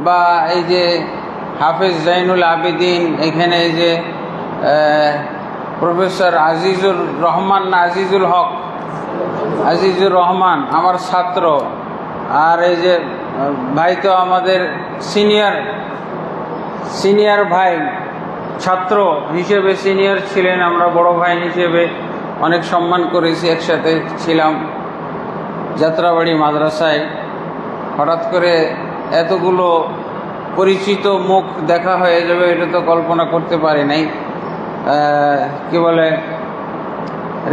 বা এই যে হাফেজ জাইনুল আবেদিন, এখানে এই যে প্রফেসর আজিজুর রহমান না আজিজুল হক, আজিজুর রহমান আমার ছাত্র, আর এই যে ভাই তো আমাদের সিনিয়র ভাই, ছাত্র হিসেবে সিনিয়র ছিলেন, আমরা বড় ভাই হিসেবে অনেক সম্মান করেছি, একসাথে ছিলাম যাত্রাবাড়ি মাদ্রাসায়। হঠাৎ করে এতগুলো পরিচিত মুখ দেখা হয়ে যাবে এটা তো কল্পনা করতে পারি নাই। কি বলে,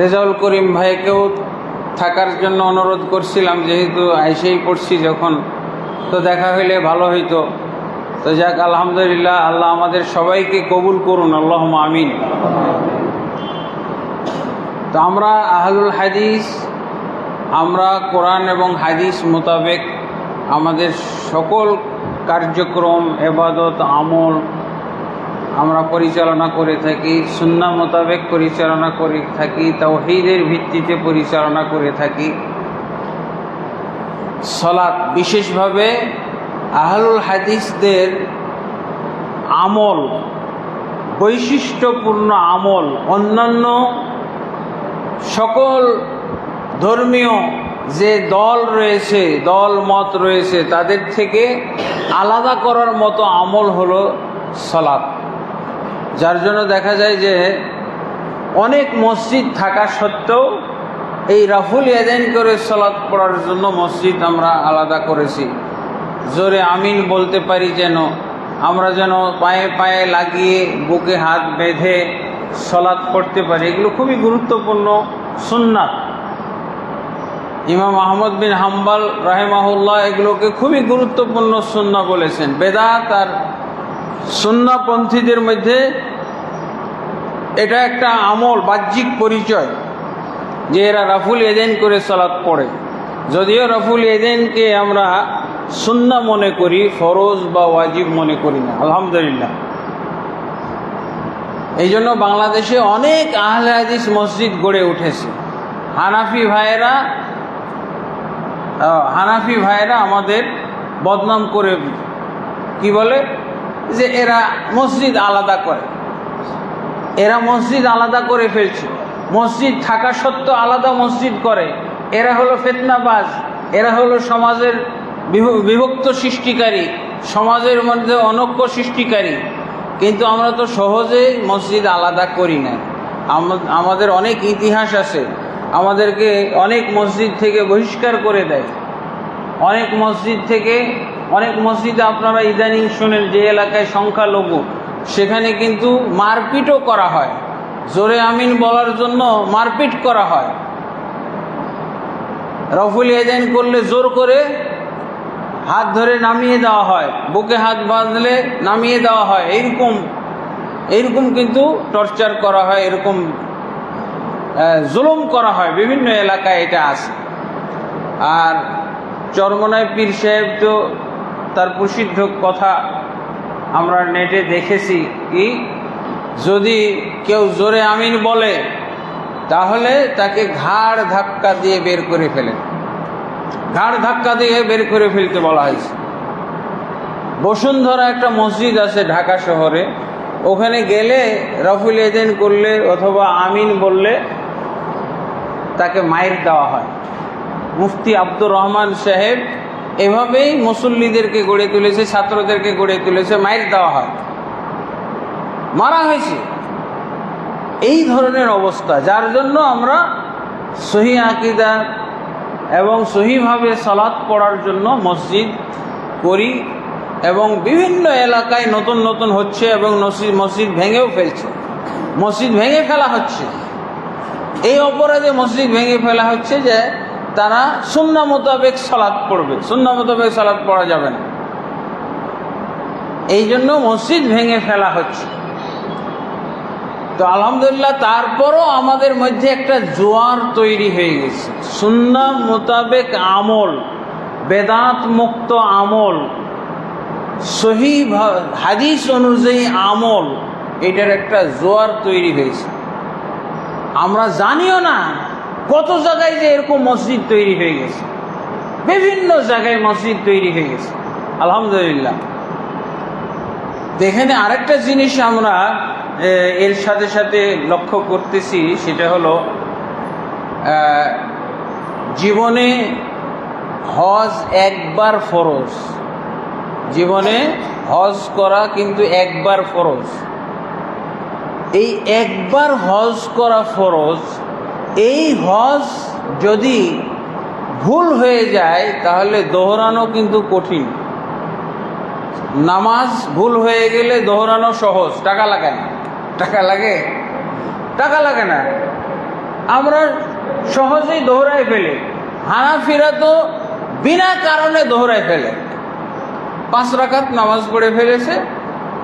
রেজাউল করিম ভাইকেও থাকার জন্য অনুরোধ করছিলাম, যেহেতু আইসেই পড়ছি যখন, তো দেখা হইলে ভালো হইতো। তো যাক, আলহামদুলিল্লাহ, আল্লাহ আমাদের সবাইকে কবুল করুন, আল্লাহুম্মা আমিন। তো আমরা আহলুল হাদিস, আমরা কোরআন এবং হাদিস মোতাবেক আমাদের সকল কার্যক্রম, ইবাদত, আমল আমরা পরিচালনা করে থাকি, সুন্নাহ মোতাবেক পরিচালনা করে থাকি, তাওহীদের ভিত্তিতে পরিচালনা করে থাকি। সালাত বিশেষভাবে আহলুল হাদিসদের আমল, বৈশিষ্ট্যপূর্ণ আমল, অন্যান্য সকল ধর্মীয় যে দল রয়েছে, দল মত রয়েছে, তাদের থেকে আলাদা করার মতো আমল হলো সালাত। যার জন্য দেখা যায় যে অনেক মসজিদ থাকা সত্ত্বেও এই রাফুল ইয়াদাইন করে সালাত পড়ার জন্য মসজিদ আমরা আলাদা করেছি। জোরে আমিন বলতে পারি, যেন আমরা যেন পায়ে পায়ে লাগিয়ে বুকে হাত বেঁধে সালাত পড়তে পারি। এগুলো খুবই গুরুত্বপূর্ণ সুন্নাত। ইমাম আহমদ বিন হাম্বল রাহিমাহুল্লাহ এগুলোকে খুবই গুরুত্বপূর্ণ সুন্নাহ বলেছেন। বেদাত আর সুন্নাহপন্থীদের মধ্যে এটা একটা আমল, বাহ্যিক পরিচয় যে এরা রাফুল ইয়াদাইন করে সালাত পড়ে। যদিও রাফুল ইয়াদাইনকে আমরা সুন্নাহ মনে করি, ফরজ বা ওয়াজিব মনে করি না, আলহামদুলিল্লাহ। এই জন্য বাংলাদেশে অনেক আহলে হাদিস মসজিদ গড়ে উঠেছে। হানাফি ভাইয়েরা আমাদের বদনাম করে, কি বলে যে এরা মসজিদ আলাদা করে, এরা মসজিদ আলাদা করে ফেলছে, মসজিদ থাকা সত্ত্বেও আলাদা মসজিদ করে, এরা হলো ফিতনাবাজ, এরা হলো সমাজের বিভক্ত সৃষ্টিকারী, সমাজের মধ্যে অনৈক্য সৃষ্টিকারী। কিন্তু আমরা তো সহজেই মসজিদ আলাদা করি না। আমাদের অনেক ইতিহাস আছে, আমাদেরকে অনেক মসজিদ থেকে বহিষ্কার করে দেয়। অনেক মসজিদে আপনারা ইদানিং শোনেন যে এলাকায় সংখ্যালঘু, সেখানে কিন্তু মারপিটও করা হয়, জোরে আমিন বলার জন্য মারপিট করা হয়। রাফুল ইয়াদাইন করলে জোর করে হাত ধরে নামিয়ে দেওয়া হয়, বুকে হাত বাঁধলে নামিয়ে দেওয়া হয়, এইরকম কিন্তু টর্চার করা হয়, এরকম জুলুম করা হয়, বিভিন্ন এলাকায় এটা আছে। আর চরমনায় পীর সাহেব তো তার প্রসিদ্ধ কথা আমরা নেটে দেখেছি, কি যদি কেউ জোরে আমিন বলে তাহলে তাকে ঘাড় ধাক্কা দিয়ে বের করে ফেলে, ঘাড় ধাক্কা দিয়ে বের করে ফেলতে বলা হয়েছে। বসুন্ধরা একটা মসজিদ আছে ঢাকা শহরে, ওখানে গেলে রাফুল ইয়াদাইন করলে অথবা আমিন বললে তাকে মাইর দেওয়া হয়। মুফতি আব্দুর রহমান সাহেব এভাবেই মুসল্লিদেরকে গড়ে তুলেছে, ছাত্রদেরকে গড়ে তুলেছে, মাইর দেওয়া হয়, মারা হয়েছে। এই ধরনের অবস্থা, যার জন্য আমরা সহি আকীদা এবং সহিভাবে সালাত পড়ার জন্য মসজিদ করি, এবং বিভিন্ন এলাকায় নতুন নতুন হচ্ছে এবং মসজিদ ভেঙেও ফেলছে, মসজিদ ভেঙে ফেলা হচ্ছে। এই অপরাধে মসজিদ ভেঙে ফেলা হচ্ছে যে তারা সুন্নাহ মোতাবেক সালাত পড়বে, সুন্নাহ মোতাবেক সালাত পড়া যাবে না, এই জন্য মসজিদ ভেঙে ফেলা হচ্ছে। তো আলহামদুলিল্লাহ, তারপরও আমাদের মধ্যে একটা জোয়ার তৈরি হয়ে গেছে। সুন্নাহ মোতাবেক আমল, বেদাত মুক্ত আমল, সহি হাদিস অনুযায়ী আমল, এটার একটা জোয়ার তৈরি হয়েছে। আমরা জানিও না কত জায়গায় যে এরকম মসজিদ তৈরি হয়ে গেছে, বিভিন্ন জায়গায় মসজিদ তৈরি হয়ে গেছে, আলহামদুলিল্লাহ। এখানে আরেকটা জিনিস আমরা এর সাথে সাথে লক্ষ্য করতেছি, সেটা হলো জীবনে হজ একবার ফরজ। জীবনে হজ করা কিন্তু একবার ফরজ। এই একবার হজ করা ফরজ। এই হজ যদি ভুল হয়ে যায় তাহলে দোহরানো কিন্তু কঠিন। নামাজ ভুল হয়ে গেলে দোহরানো সহজ, টাকা লাগে না। টাকা লাগে? টাকা লাগে না, আমরা সহজেই দোহরায় ফেলে। হানাফিরা তো বিনা কারণে দোহরায় ফেলে। 5 রাকাত নামাজ পড়ে ফেলেছে,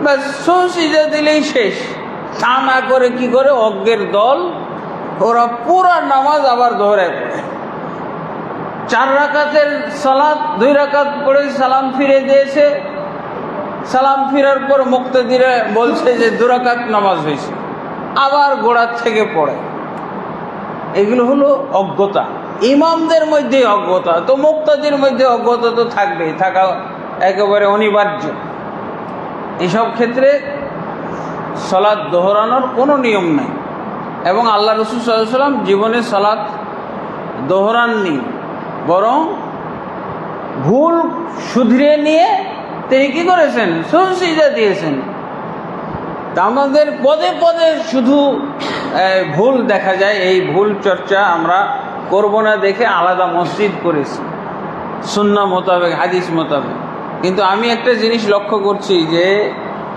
ব্যাস সিজদা দিলেই শেষ। তা না করে কি করে অজ্ঞের দল, ওরা পুরা নামাজ আবার দোহরায় পড়ে। 4 রাকাতের সালাত 2 রাকাত পড়ে সালাম ফিরে দিয়েছে, সালাম ফিরার পর মুক্তাদিরা বলছে যে 2 রাকাত নামাজ হয়েছে, আবার গোড়ার থেকে পড়ে। এগুলো হলো অজ্ঞতা, ইমামদের মধ্যে অজ্ঞতা। তো মুক্তাদির মধ্যে অজ্ঞতা তো থাকবেই, থাকা একেবারে অনিবার্য। এসব ক্ষেত্রে সালাত দোহরানোর কোনো নিয়ম নেই, এবং আল্লাহ রাসূল সাল্লাল্লাহু আলাইহি ওয়াসাল্লাম জীবনে সালাত দোহরাননি, বরং ভুল শুধরিয়ে নিয়ে তিনি কি করেছেন? সিজদা দিয়েছেন। তা আমাদের পদে পদে শুধু ভুল দেখা যায়। এই ভুল চর্চা আমরা করব না দেখে আলাদা মসজিদ করেছি সুন্নাহ মোতাবেক, হাদিস মোতাবেক। কিন্তু আমি একটা জিনিস লক্ষ্য করছি যে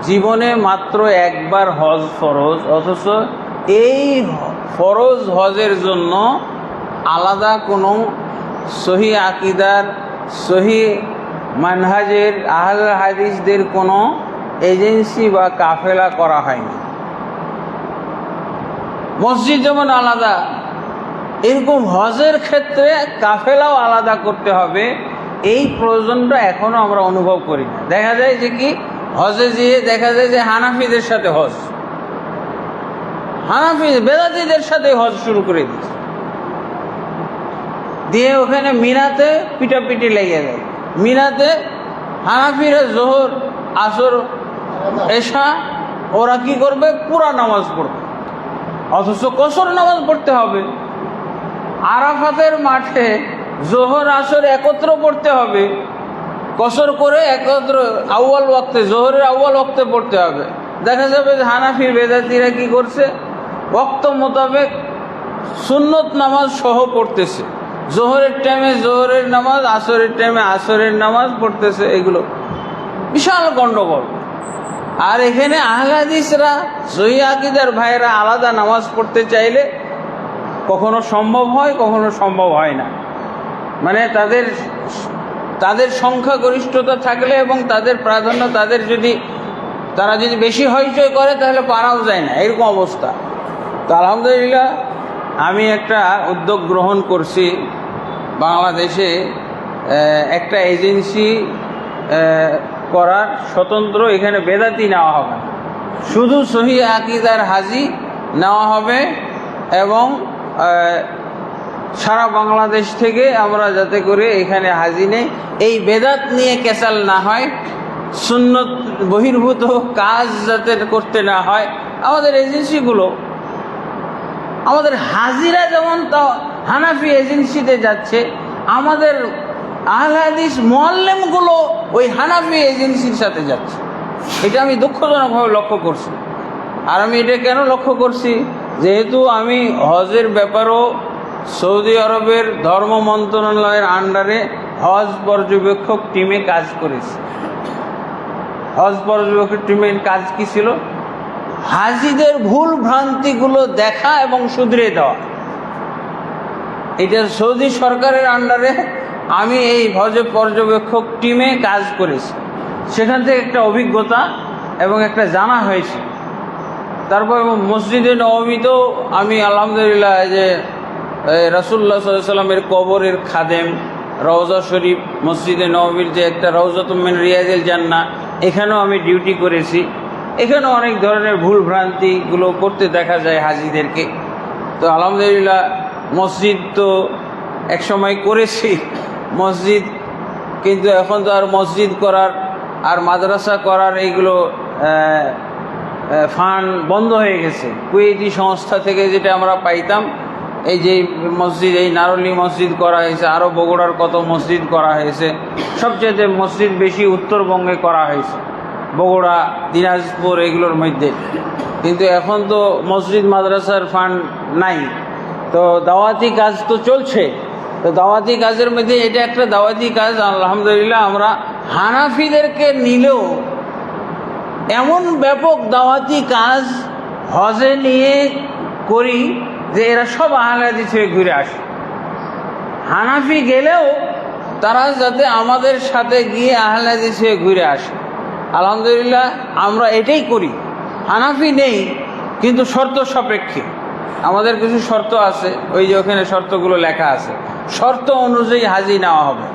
জীবনে মাত্র একবার হজ ফরজ, অথচ এই ফরজ হজের জন্য আলাদা কোনো সহি আকিদার, সহি মানহাজের আহলে হাদিসদের কোনো এজেন্সি বা কাফেলা করা হয়নি। মসজিদ যেমন আলাদা, এরকম হজের ক্ষেত্রে কাফেলাও আলাদা করতে হবে, এই প্রয়োজনটা এখনও আমরা অনুভব করি না। দেখা যায় যে কি, হজে যেয়ে দেখা যায় যে হানাফিদের সাথে হজ, হানাফি বেদাতীদের সাথে হজ শুরু করে দিচ্ছে, দিয়ে ওখানে মিনাতে পিটাপিটি লেগে যায়। মিনাতে হানাফিরা জোহর, আসর, এশা ওরা কি করবে? পুরা নামাজ পড়বে, অথচ কসর নামাজ পড়তে হবে। আরাফাতের মাঠে জোহর আসর একত্র পড়তে হবে, কসর করে একত্র আউয়াল ওয়াক্তে, জোহরের আউয়াল ওয়াক্তে পড়তে হবে। দেখা যাবে যে হানাফি বেদাতীরা কি করছে? ওয়াক্ত মোতাবেক সুন্নত নামাজ সহ পড়তেছে, জোহরের টাইমে জোহরের নামাজ, আসরের টাইমে আসরের নামাজ পড়তেছে। এগুলো বিশাল গণ্ডগোল। আর এখানে আহলে হাদিসরা, সহি আকীদার ভাইয়েরা আলাদা নামাজ পড়তে চাইলে কখনো সম্ভব হয়, কখনো সম্ভব হয় না। মানে তাদের সংখ্যাগরিষ্ঠতা থাকলে এবং তাদের প্রাধান্য, তারা যদি বেশি হইচই করে তাহলে পারাও যায় না, এরকম অবস্থা। তো আলহামদুলিল্লাহ আমি একটা উদ্যোগ গ্রহণ করছি, বাংলাদেশে একটা এজেন্সি করার স্বতন্ত্র। এখানে বেদাতি নেওয়া হবে না, শুধু সহি আকীদার হাজি নেওয়া হবে, এবং সারা বাংলাদেশ থেকে আমরা যাতে করে এখানে হাজি নেই, এই বেদাত নিয়ে কেসাল না হয়, সুন্নত বহির্ভূত কাজ যাতে করতে না হয়। আমাদের এজেন্সিগুলো, আমাদের হাজিরা যেমন তো হানাফি এজেন্সিতে যাচ্ছে, আমাদের আহলে হাদিস মুআল্লিমগুলো ওই হানাফি এজেন্সির সাথে যাচ্ছে। এটা আমি দুঃখজনকভাবে লক্ষ্য করছি। আর আমি এটা কেন লক্ষ্য করছি? যেহেতু আমি হজের ব্যাপারও সৌদি আরবের ধর্ম মন্ত্রণালয়ের আন্ডারে হজ পর্যবেক্ষক টিমে কাজ করেছি। হজ পর্যবেক্ষক টিমের কাজ কি ছিল? হাজিদের ভুল ভ্রান্তিগুলো দেখা এবং শুধরে দেওয়া। এটা সৌদি সরকারের আন্ডারে আমি এই হজ পর্যবেক্ষক টিমে কাজ করেছি। সেখান থেকে একটা অভিজ্ঞতা এবং একটা জানা হয়েছে। তারপর মসজিদে নববীতেও আমি আলহামদুলিল্লাহ যে রাসূলুল্লাহ সাল্লাল্লাহু আলাইহি ওয়াসাল্লামের কবরের খাদেম, রওজা শরীফ, মসজিদে নববীর যে একটা রওজাতুম মিন রিয়াজিল জান্নাহ, এখানেও আমি ডিউটি করেছি। এখানেও অনেক ধরনের ভুল ভ্রান্তিগুলো করতে দেখা যায় হাজিদেরকে। তো আলহামদুলিল্লাহ মসজিদ তো এক সময় করেছি মসজিদ, কিন্তু এখন তো আর মসজিদ করার আর মাদ্রাসা করার এইগুলো ফান্ড বন্ধ হয়ে গেছে। কুয়েতি সংস্থা থেকে যেটা আমরা পাইতাম, এই যে মসজিদ, এই নারলি মসজিদ করা হয়েছে, আরও বগুড়ার কত মসজিদ করা হয়েছে, সবচেয়ে মসজিদ বেশি উত্তরবঙ্গে করা হয়েছে, বগুড়া, দিনাজপুর এগুলোর মধ্যে। কিন্তু এখন তো মসজিদ মাদ্রাসার ফান্ড নাই, তো দাওয়াতি কাজ তো চলছে। তো দাওয়াতি কাজের মধ্যে এটা একটা দাওয়াতি কাজ। আলহামদুলিল্লাহ আমরা হানাফিদেরকে নিলেও এমন ব্যাপক দাওয়াতি কাজ হজে নিয়ে করি যে এরা সব আহলে হাদিস হয়ে ঘুরে আসে। হানাফি গেলেও তারা যাতে আমাদের সাথে গিয়ে আহলে হাদিস হয়ে ঘুরে আসে। আলহামদুলিল্লাহ আমরা এটাই করি। হানাফি নেই, কিন্তু শর্ত সাপেক্ষে আমাদের কিছু শর্ত আছে, ওই যে ওখানে শর্তগুলো লেখা আছে। শর্ত অনুযায়ী হাজি নেওয়া হবে,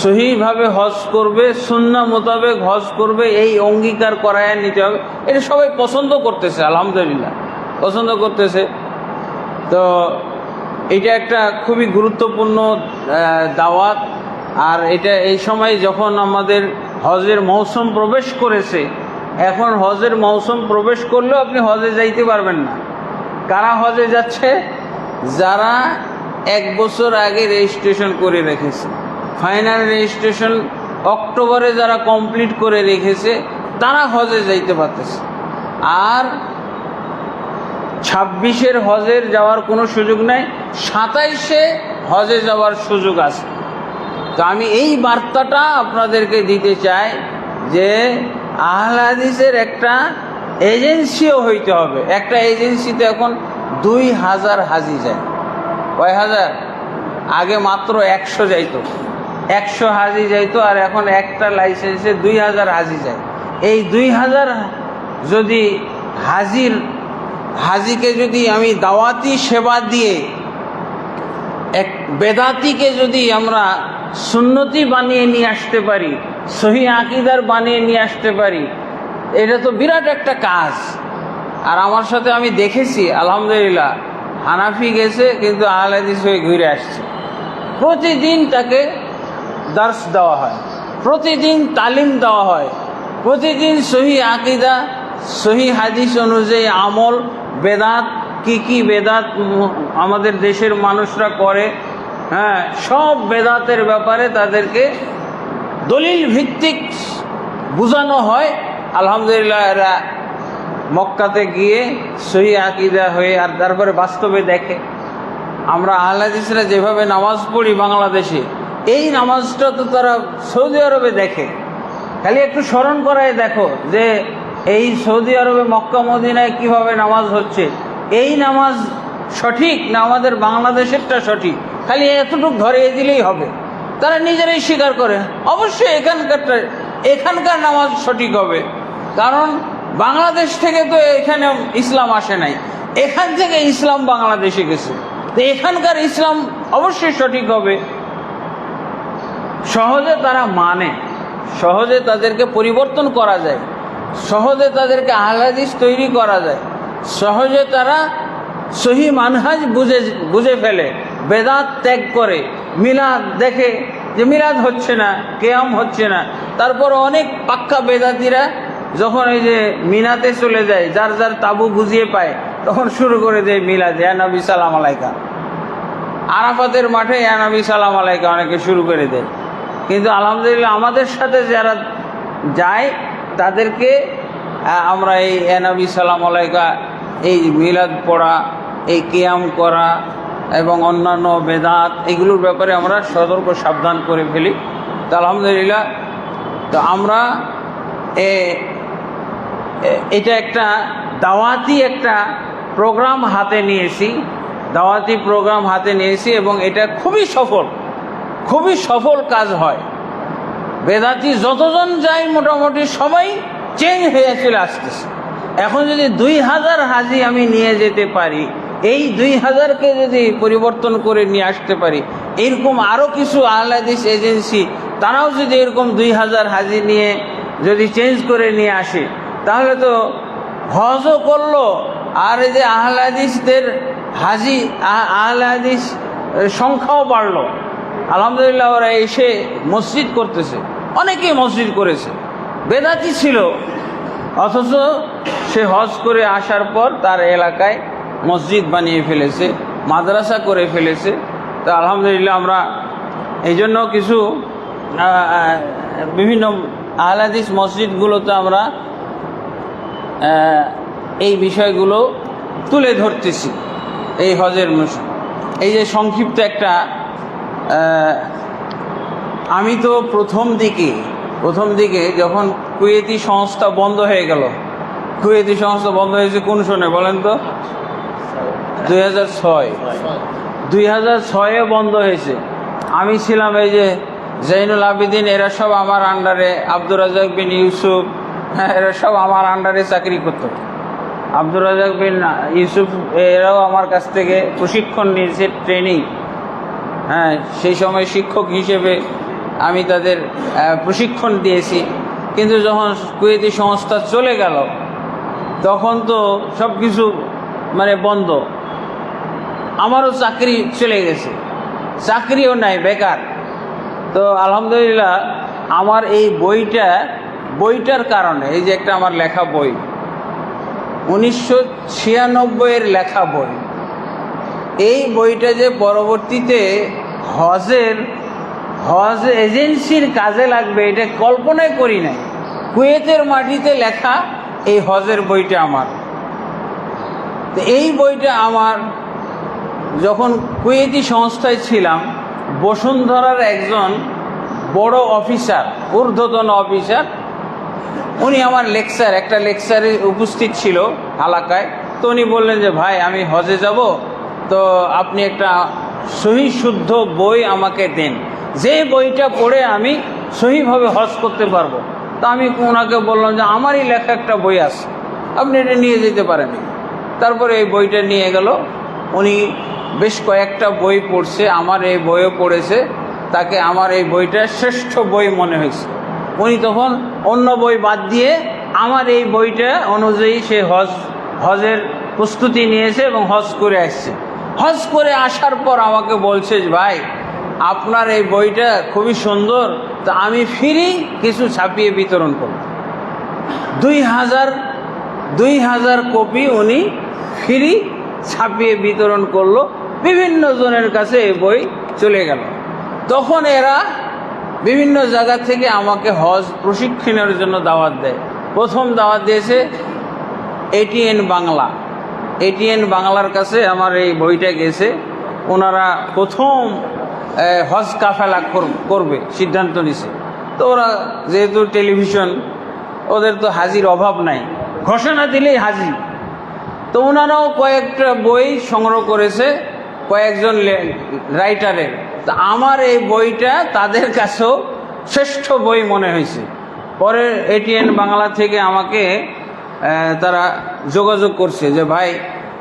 সহিভাবে হজ করবে, সুন্নাহ মোতাবেক হজ করবে, এই অঙ্গীকার করায় নিতে হবে। এটা সবাই পছন্দ করতেছে, আলহামদুলিল্লাহ পছন্দ করতেছে। তো এটা একটা খুবই গুরুত্বপূর্ণ দাওয়াত। আর এটা এই সময় যখন আমাদের হজের মৌসুম প্রবেশ করেছে, এখন হজের মৌসুম প্রবেশ করলেও আপনি হজে যাইতে পারবেন না। কারা হজে যাচ্ছে? যারা 1 বছর আগে রেজিস্ট্রেশন করে রেখেছে, ফাইনাল রেজিস্ট্রেশন অক্টোবরে যারা কমপ্লিট করে রেখেছে তারা হজে যাইতে পারতেছে। আর 26-এর হজের যাওয়ার কোনো সুযোগ নাই, 27-এ হজে যাওয়ার সুযোগ আছে। তো আমি এই বার্তাটা আপনাদেরকে দিতে চাই যে আহলে হাদিসের একটা এজেন্সিও হইতে হবে। একটা এজেন্সিতে এখন 2000 হাজি যায়। কয় হাজার? আগে মাত্র 100 যাইতো, 100 হাজি যাইতো, আর এখন একটা লাইসেন্সে 2000 হাজি যায়। এই 2000 যদি হাজিকে যদি আমি দাওয়াতি সেবা দিয়ে এক বেদাতিকে যদি আমরা সুন্নতি বানিয়ে নিয়ে আসতে পারি, সহি আকীদার বানিয়ে নিয়ে আসতে পারি, এটা তো বিরাট একটা কাজ। আর আমার সাথে আমি দেখেছি আলহামদুলিল্লাহ, হানাফি গেছে কিন্তু আহলে হাদিস হয়ে ঘুরে আসছে। প্রতিদিন তাকে দার্স দেওয়া হয়, প্রতিদিন তালিম দেওয়া হয়, প্রতিদিন সহি আকীদা, সহি হাদিস অনুযায়ী আমল, বেদাত কি বেদাত আমাদের দেশের মানুষরা করে, হ্যাঁ, সব বেদাতের ব্যাপারে তাদেরকে দলিল ভিত্তিক বোঝানো হয়। আলহামদুলিল্লাহ এরা মক্কাতে গিয়ে সহি আকীদা হয়ে, আর তারপরে বাস্তবে দেখে আমরা আহলে হাদিসরা যেভাবে নামাজ পড়ি বাংলাদেশে, এই নামাজটা তো তারা সৌদি আরবে দেখে। খালি একটু স্মরণ করায় দেখো যে এই সৌদি আরবে মক্কা মদিনায় কিভাবে নামাজ হচ্ছে, এই নামাজ সঠিক না আমাদের বাংলাদেশেরটা সঠিক, খালি এতটুকু ধরিয়ে দিলেই হবে। তারা নিজেরাই স্বীকার করে অবশ্যই এখানকার নামাজ সঠিক হবে, কারণ বাংলাদেশ থেকে তো এখানে ইসলাম আসে নাই, এখান থেকে ইসলাম বাংলাদেশে গেছে, তো এখানকার ইসলাম অবশ্যই সঠিক হবে। সহজে তারা মানে, সহজে তাদেরকে পরিবর্তন করা যায়, সহজে তাদেরকে আহলে হাদিস তৈরি করা যায়, সহজে তারা সহি মানহাজ বুঝে ফেলে, বেদাত ত্যাগ করে। মিলাদ দেখে যে মিলাদ হচ্ছে না, কিয়াম হচ্ছে না, তারপর অনেক পাক্কা বেদাতিরা যখন এই যে মিনাতে চলে যায়, যার যার তাবু বুঝিয়ে পায়, তখন শুরু করে দেয় মিলাদ, ইয়া নবী সালাম আলাইকা। আরাফাতের মাঠে ইয়া নবী সালাম আলাইকা অনেকে শুরু করে দেয়। কিন্তু আলহামদুলিল্লাহ আমাদের সাথে যারা যায় তাদেরকে আমরা এই ইয়া নবী সালাম আলাইকা, এই মিলাদ পড়া, এই কিয়াম করা এবং অন্যান্য বেদাত, এগুলোর ব্যাপারে আমরা সতর্ক সাবধান করে ফেলি। তো আলহামদুলিল্লাহ, তো আমরা এটা একটা দাওয়াতি একটা প্রোগ্রাম হাতে নিয়েছি, দাওয়াতি প্রোগ্রাম হাতে নিয়েছি, এবং এটা খুবই সফল কাজ হয়। বেদাতি যতজন যায় মোটামুটি সবাই চেঞ্জ হয়ে চলে আসতেছে। এখন যদি 2000 হাজি আমি নিয়ে যেতে পারি, এই 2000কে যদি পরিবর্তন করে নিয়ে আসতে পারি, এরকম আরও কিছু আহলে হাদিস এজেন্সি তারাও যদি এরকম 2000 হাজি নিয়ে যদি চেঞ্জ করে নিয়ে আসে, তাহলে তো হজও করলো, আর এই যে আহলে হাদিসদের আহলে হাদিস সংখ্যাও বাড়লো। আলহামদুলিল্লাহ ওরা এসে মসজিদ করতেছে, অনেকেই মসজিদ করেছে, বেদাতি ছিল, অথচ সে হজ করে আসার পর তার এলাকায় মসজিদ বানিয়ে ফেলেছে, মাদ্রাসা করে ফেলেছে। তো আলহামদুলিল্লাহ আমরা এই জন্য কিছু বিভিন্ন আহলে হাদিস মসজিদগুলোতে আমরা এই বিষয়গুলো তুলে ধরতেছি। এই হজের এই যে সংক্ষিপ্ত একটা, আমি তো প্রথম দিকে যখন কুয়েতি সংস্থা বন্ধ হয়ে গেল, কুয়েতি সংস্থা বন্ধ হয়েছে কোন সনে বলেন তো? 2006 বন্ধ হয়েছে। আমি ছিলাম এই যে জৈনুল আবেদিন, এরা সব আমার আন্ডারে, আব্দুর রাজাক বিন ইউসুফ, এরা সব আমার আন্ডারে চাকরি করত। আব্দুর রাজাক বিন ইউসুফ এরাও আমার কাছ থেকে প্রশিক্ষণ নিয়েছে, ট্রেনিং। হ্যাঁ, সেই সময় শিক্ষক হিসেবে আমি তাদের প্রশিক্ষণ দিয়েছি। কিন্তু যখন কুয়েতি সংস্থা চলে গেল তখন তো সব কিছু মানে বন্ধ, আমারও চাকরি চলে গেছে, চাকরিও নাই, বেকার। তো আলহামদুলিল্লাহ আমার এই বইটার কারণে, এই যে একটা আমার লেখা বই, 1996 লেখা বই, এই বইটা যে পরবর্তীতে হজ এজেন্সির কাজে লাগবে এটা কল্পনাই করি নাই। কুয়েতের মাটিতে লেখা এই হজের বইটা আমার। তো এই বইটা আমার যখন কুয়েতি সংস্থায় ছিলাম, বসুন্ধরার একজন বড় অফিসার, ঊর্ধ্বতন অফিসার, উনি আমার একটা লেকচারে উপস্থিত ছিল এলাকায়। তো উনি বললেন যে ভাই আমি হজে যাব, তো আপনি একটা সহি শুদ্ধ বই আমাকে দেন, যে বইটা পড়ে আমি সহিভাবে হজ করতে পারবো। তো আমি ওনাকে বললাম যে আমারই লেখা একটা বই আছে, আপনি এটা নিয়ে যেতে পারেন। তারপরে এই বইটা নিয়ে গেল। উনি বেশ কয়েকটা বই পড়ছে, আমার এই বইও পড়েছে, তাকে আমার এই বইটা শ্রেষ্ঠ বই মনে হয়েছে। উনি তখন অন্য বই বাদ দিয়ে আমার এই বইটা অনুযায়ী সে হজের প্রস্তুতি নিয়েছে এবং হজ করে আসছে। হজ করে আসার পর আমাকে বলছে যে ভাই আপনার এই বইটা খুবই সুন্দর, তো আমি ফ্রি কিছু ছাপিয়ে বিতরণ করব। 2000 কপি উনি ফ্রি ছাপিয়ে বিতরণ করলো, বিভিন্ন জনের কাছে এই বই চলে গেল। তখন এরা বিভিন্ন জায়গা থেকে আমাকে হজ প্রশিক্ষণের জন্য দাওয়াত দেয়। প্রথম দাওয়াত দিয়েছে এটিএন বাংলার কাছে আমার এই বইটা গেছে। ওনারা প্রথম হজ কাফেলা করবে সিদ্ধান্ত নিছে। তো ওরা যেহেতু টেলিভিশন, ওদের তো হাজির অভাব নাই, ঘোষণা দিলেই হাজির। তো ওনারাও কয়েকটা বই সংগ্রহ করেছে কয়েকজন রাইটারের। তা আমার এই বইটা তাদের কাছেও শ্রেষ্ঠ বই মনে হয়েছে। পরে এটিএন বাংলা থেকে আমাকে তারা যোগাযোগ করছে যে ভাই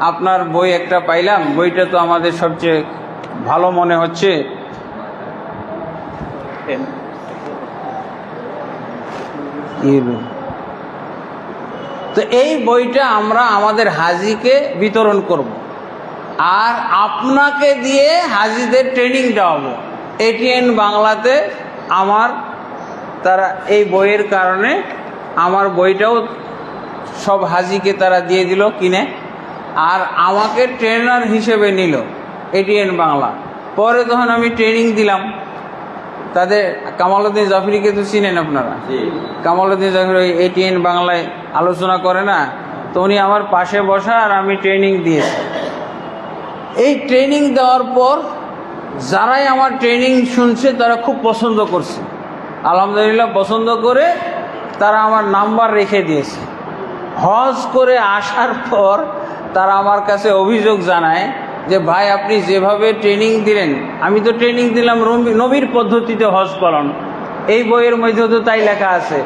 আপনার বই একটা পাইলাম, বইটা তো আমাদের সবচেয়ে ভালো মনে হচ্ছে। তো এই বইটা আমরা আমাদের হাজিকে বিতরণ করব, আর আপনাকে দিয়ে হাজিদের ট্রেনিং দেওয়াবো। এটিএন বাংলাতে তারা এই বইয়ের কারণে আমার বইটাও সব হাজিকে তারা দিয়ে দিল কিনে, আর আমাকে ট্রেনার হিসেবে নিল এটিএন বাংলা। পরে তখন আমি ট্রেনিং দিলাম তাদের। কামালউদ্দিন জাফরিকে তো চিনেন আপনারা? কামালউদ্দিন জাফরি এটিএন বাংলায় আলোচনা করে না, তো উনি আমার পাশে বসা, আর আমি ট্রেনিং দিয়েছি। এই ট্রেনিং দেওয়ার পর যারাই আমার ট্রেনিং শুনছে তারা খুব পছন্দ করছে, আলহামদুলিল্লাহ। পছন্দ করে তারা আমার নাম্বার রেখে দিয়েছে। হজ করে আসার পর তারা আমার কাছে অভিযোগ জানায় যে ভাই আপনি যেভাবে ট্রেনিং দিলেন, আমি তো ট্রেনিং দিলাম নবীর পদ্ধতিতে হজ পালন, এই বইয়ের মধ্যে তো তাই লেখা আছে।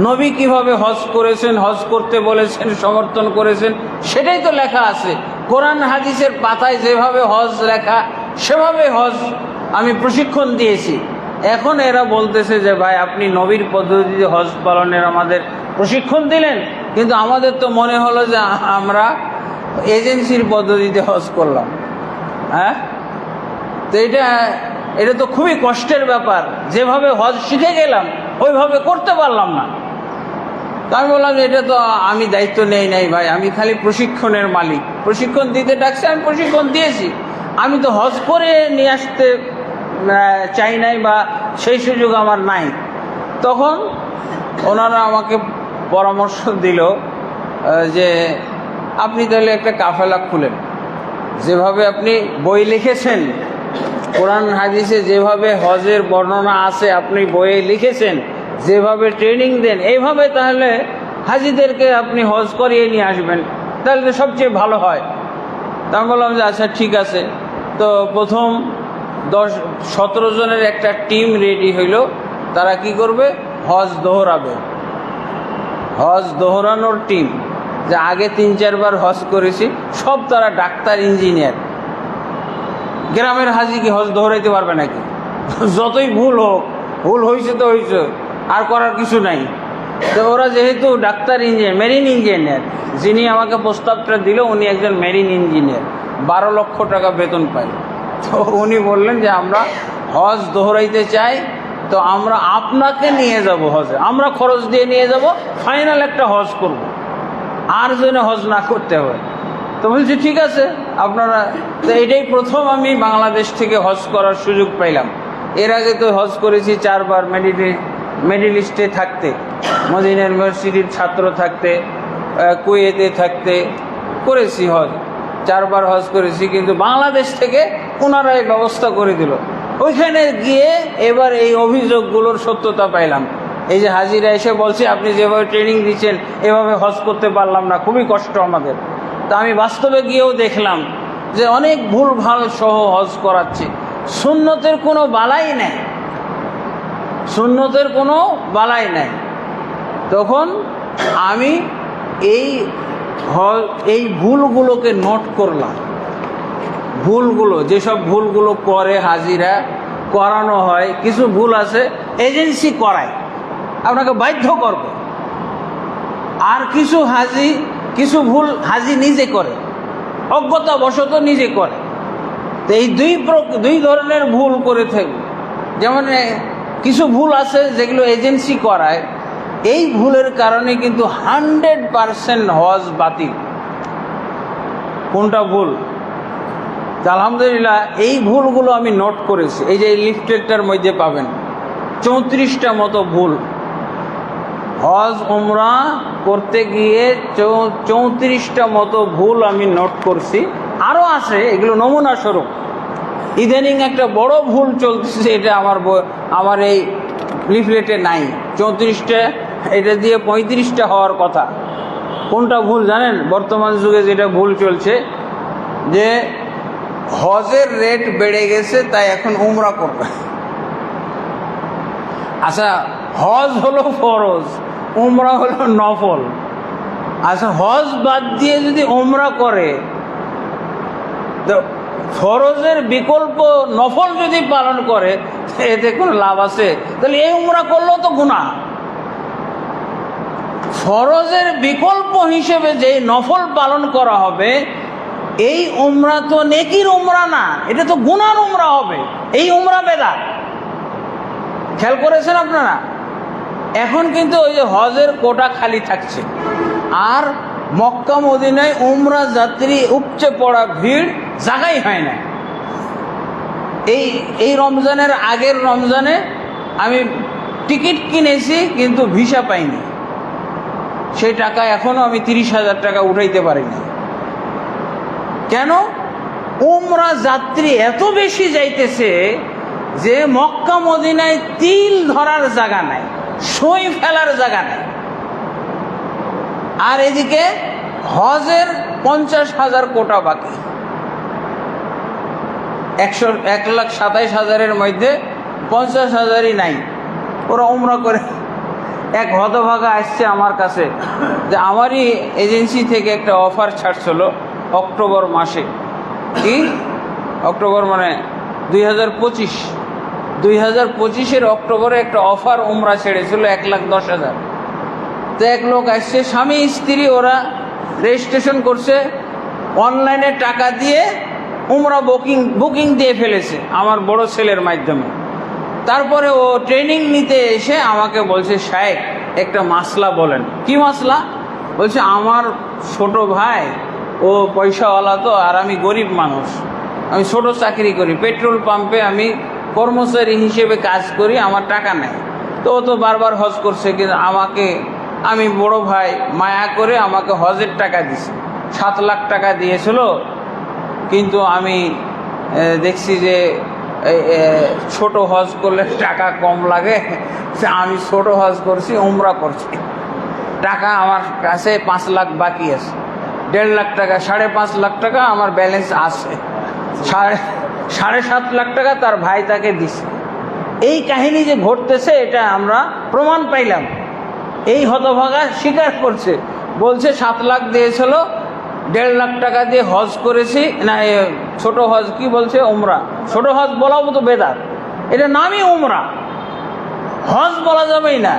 নবী কিভাবে হজ করেছেন, হজ করতে বলেছেন, সমর্থন করেছেন, সেটাই তো লেখা আছে। কোরআন হাদিসের পাতায় যেভাবে হজ লেখা সেভাবে হজ আমি প্রশিক্ষণ দিয়েছি। এখন এরা বলতেছে যে ভাই আপনি নবীর পদ্ধতিতে হজ পালনের আমাদের প্রশিক্ষণ দিলেন, কিন্তু আমাদের তো মনে হলো যে আমরা এজেন্সির পদ্ধতিতে হজ করলাম। হ্যাঁ, তো এটা তো খুবই কষ্টের ব্যাপার। যেভাবে হজ শিখে গেলাম ওইভাবে করতে পারলাম না। তো আমি বললাম যে এটা তো আমি দায়িত্ব নেই নাই ভাই, আমি খালি প্রশিক্ষণের মালিক, প্রশিক্ষণ দিতে ডাকছে, আমি প্রশিক্ষণ দিয়েছি, আমি তো হজ করে নিয়ে আসতে চাই নাই বা সেই সুযোগ আমার নাই। তখন ওনারা আমাকে পরামর্শ দিল যে আপনি তাহলে একটা কাফেলা খুলেন, যেভাবে আপনি বই লিখেছেন, কোরআন হাদিসে যেভাবে হজের বর্ণনা আছে আপনি বইয়ে লিখেছেন, যেভাবে ট্রেনিং দেন, এইভাবে তাহলে হাজিদেরকে আপনি হজ করিয়ে নিয়ে আসবেন, তাহলে তো সবচেয়ে ভালো হয়। তা আমি বললাম যে আচ্ছা ঠিক আছে। তো প্রথম 10-17 জনের একটা টিম রেডি হইল, তারা কি করবে, হজ দোহরাবে। হজ দোহরানোর টিম, যে আগে 3-4 বার হজ করেছি, সব তারা ডাক্তার, ইঞ্জিনিয়ার। গ্রামের হাজি কি হজ দোহরাইতে পারবে নাকি? যতই ভুল হোক, ভুল হয়েছে তো হয়েছে, আর করার কিছু নাই। তো ওরা যেহেতু ডাক্তার, ইঞ্জিনিয়ার, মেরিন ইঞ্জিনিয়ার, যিনি আমাকে প্রস্তাবটা দিল উনি একজন মেরিন ইঞ্জিনিয়ার, 12 লক্ষ টাকা বেতন পায়। তো উনি বললেন যে আমরা হজ দোহরাইতে চাই, তো আমরা আপনাকে নিয়ে যাব হজে, আমরা খরচ দিয়ে নিয়ে যাব, ফাইনাল একটা হজ করব, আর যেন হজ না করতে হয়। তো বলছি ঠিক আছে আপনারা। তো এটাই প্রথম আমি বাংলাদেশ থেকে হজ করার সুযোগ পাইলাম। এর আগে তো হজ করেছি 4 বার, মিডল ইস্টে থাকতে, মদিনা ইউনিভার্সিটির ছাত্র থাকতে, কুয়েতে থাকতে করেছি হজ, 4 বার হজ করেছি, কিন্তু বাংলাদেশ থেকে ওনারাই ব্যবস্থা করে দিল। ওইখানে গিয়ে এবার এই অভিযোগগুলোর সত্যতা পাইলাম। এই যে হাজিরা এসে বলছে আপনি যেভাবে ট্রেনিং দিচ্ছেন এভাবে হজ করতে পারলাম না, খুবই কষ্ট আমাদের। তা আমি বাস্তবে গিয়েও দেখলাম যে অনেক ভুল ভাল সহ হজ করাচ্ছে, সুন্নতের কোনো বালাই নেই, সুন্নতের কোনো বালাই নেই। তখন আমি এই ভুলগুলোকে নোট করলাম, ভুলগুলো, যেসব ভুলগুলো করে হাজিরা, করানো হয়, কিছু ভুল আছে এজেন্সি করায়, আপনাকে বাধ্য করবে, আর কিছু ভুল হাজি নিজে করে, অজ্ঞতাবশত নিজে করে। তো এই দুই ধরনের ভুল করে থাকবে। যেমন কিছু ভুল আছে যেগুলো এজেন্সি করায়, এই ভুলের কারণে কিন্তু 100% হজ বাতিল। কোনটা ভুল? আলহামদুলিল্লাহ এই ভুলগুলো আমি নোট করেছি। এই যে লিফলেটটার মধ্যে পাবেন 34টা মতো ভুল, হজ উমরা করতে গিয়ে 34টা মতো ভুল আমি নোট করছি। আরও আছে, এগুলো নমুনা স্বরূপ। ইদানিং একটা বড় ভুল চলতেছে, এটা আমার এই লিফলেটে নাই। 34টা, এটা দিয়ে 35টা হওয়ার কথা। কোনটা ভুল জানেন? বর্তমান যুগে যেটা ভুল চলছে, যে হজের রেট বেড়ে গেছে তাই এখন উমরা করবে। আচ্ছা, হজ হলো ফরজ, উমরা হলো নফল। আচ্ছা, হজ বাদ দিয়ে যদি উমরা করে, তো ফরজের বিকল্প নফল যদি পালন করে, এতে কোনো লাভ আছে? তাহলে এই উমরা করলেও তো গুনাহ। ফরজের বিকল্প হিসেবে যে নফল পালন করা হবে, এই উমরা তো নেকির উমরা না, এটা তো গুনার উমরা হবে। এই উমরা বেদাত। খেয়াল করেছেন আপনারা? এখন কিন্তু ওই যে হজের কোটা খালি থাকছে, আর মক্কা মদিনায় উমরা যাত্রী উপচে পড়া ভিড়, জায়গাই হয় না। এই রমজানের আগের রমজানে আমি টিকিট কিনেছি কিন্তু ভিসা পাইনি, সেই টাকা এখনো আমি 30,000 টাকা উঠাইতে পারিনি। কেন? উমরা যাত্রী এত বেশি যাইতেছে যে মক্কা মদিনায় তিল ধরার জায়গা নাই, সই ফেলার জায়গা নাই। আর এদিকে হজের 50,000 কোটা বাকি, 1,27,000-এর মধ্যে 50,000ই নাই। ওরা উমরা করে। এক হতভাগা আসছে আমার কাছে, যে আমারই এজেন্সি থেকে একটা অফার ছাড়ছিল অক্টোবর মাসে। কি অক্টোবর মানে 2025 অক্টোবরে একটা অফার উমরা ছেড়েছিল 1,10,000। তো এক লোক আসছে, স্বামী স্ত্রী, ওরা রেজিস্ট্রেশন করছে, অনলাইনে টাকা দিয়ে উমরা বুকিং দিয়ে ফেলেছে আমার বড় ছেলের মাধ্যমে। তারপরে ও ট্রেনিং নিতে এসে আমাকে বলছে, সাহেব একটা মাসলা বলেন। কি মাসলা? বলছে আমার ছোট ভাই ও পয়সাওয়ালা তো, আর আমি গরিব মানুষ, আমি ছোট চাকরি করি, পেট্রোল পাম্পে আমি কর্মচারী হিসেবে কাজ করি, আমার টাকা নেই। তো ও তো বারবার হজ করছে, কিন্তু আমি বড় ভাই মায়া করে আমাকে হজের টাকা দিছে, 7 লাখ টাকা দিয়েছিল। কিন্তু আমি দেখছি যে ছোট হজ করলে টাকা কম লাগে, আমি ছোট হজ করছি, উমরা করছি, টাকা আমার কাছে 5 লাখ বাকি আছে, 1.5 লাখ টাকা, 5.5 লাখ টাকা আমার ব্যালেন্স আছে, 7.5 লাখ টাকা তার ভাই তাকে দিছে। এই কাহিনী যে ঘটতেছে এটা আমরা প্রমাণ পাইলাম। এই হতভাগা স্বীকার করছে, বলছে 7 লাখ দিয়েছিল, 1.5 লাখ টাকা দিয়ে হজ করেছি, না ছোট হজ কি বলছে, উমরা। ছোট হজ বলাও তো বেদাত, এটা নামই উমরা, হজ বলা যাবেই না,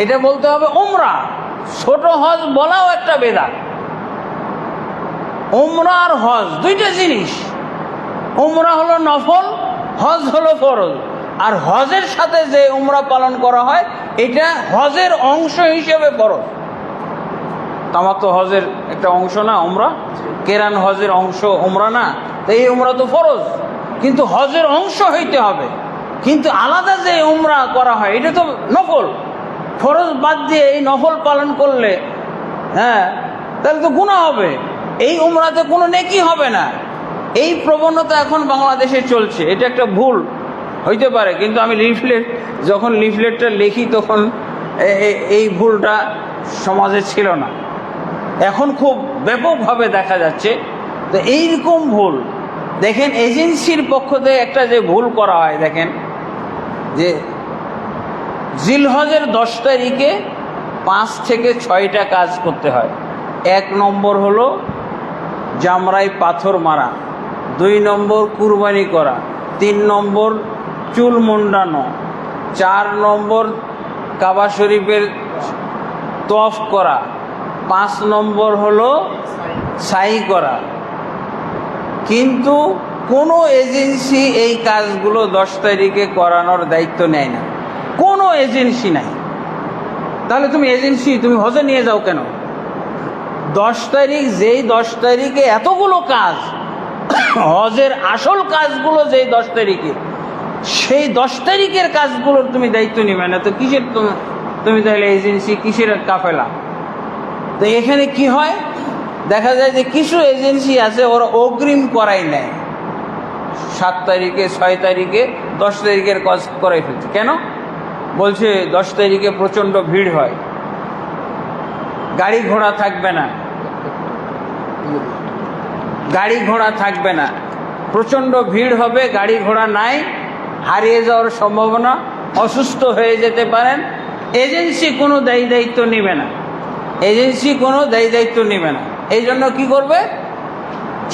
এটা বলতে হবে উমরা। ছোট হজ বলাও একটা বেদাত। উমরা আর হজ দুইটা জিনিস। উমরা হলো নফল, হজ হলো ফরজ। আর হজের সাথে যে উমরা পালন করা হয় এটা হজের অংশ হিসেবে ফরজ। আমার তো হজের একটা অংশ না উমরা, কেরান হজের অংশ উমরা না, তো এই উমরা তো ফরজ, কিন্তু হজের অংশ হইতে হবে। কিন্তু আলাদা যে উমরা করা হয় এটা তো নফল, ফরজ বাদ দিয়ে এই নফল পালন করলে তাহলে তো গুনাহ হবে, এই উমরাতে কোনো নেকি হবে না। এই প্রবণতা এখন বাংলাদেশে চলছে, এটা একটা ভুল হইতে পারে, কিন্তু আমি যখন লিফলেটটা লিখি তখন এই ভুলটা সমাজে ছিল না, এখন খুব ব্যাপকভাবে দেখা যাচ্ছে। তো এইরকম ভুল দেখেন, এজেন্সির পক্ষ থেকে একটা যে ভুল করা হয়, দেখেন যে জিলহজের 10 তারিখে 5 থেকে 6টা কাজ করতে হয়। 1 নম্বর হলো জামরায় পাথর মারা, 2 নম্বর কুরবানি করা, 3 নম্বর চুল মুন্ডানো, 4 নম্বর কাবা শরীফের তওয়াফ করা, 5 নম্বর হলো সাই করা। কিন্তু কোনো এজেন্সি এই কাজগুলো 10 তারিখে করানোর দায়িত্ব নেয় না, কোনো এজেন্সি নাই। তাহলে তুমি হজে নিয়ে যাও কেন? 10 তারিখ, যেই 10 তারিখে এতগুলো কাজ, হজের আসল কাজগুলো যেই 10 তারিখে, সেই 10 তারিখের কাজগুলোর তুমি দায়িত্ব নিবে না, তো কিসের তুমি তাহলে এজেন্সি, কিসের কাফেলা? তো এখানে কি হয়, দেখা যায় যে কিছু এজেন্সি আছে ওরা অগ্রিম করাই নেয়, 7 তারিখে, 6 তারিখে, 10 তারিখের কাজ করাই ফেলছে। কেন? বলছে 10 তারিখে প্রচণ্ড ভিড় হয়, গাড়ি ঘোড়া থাকবে না, প্রচণ্ড ভিড় হবে, গাড়ি ঘোড়া নাই, হারিয়ে যাওয়ার সম্ভাবনা, অসুস্থ হয়ে যেতে পারেন। এজেন্সি কোনো দায়িত্ব নেবে না, এই জন্য কি করবে,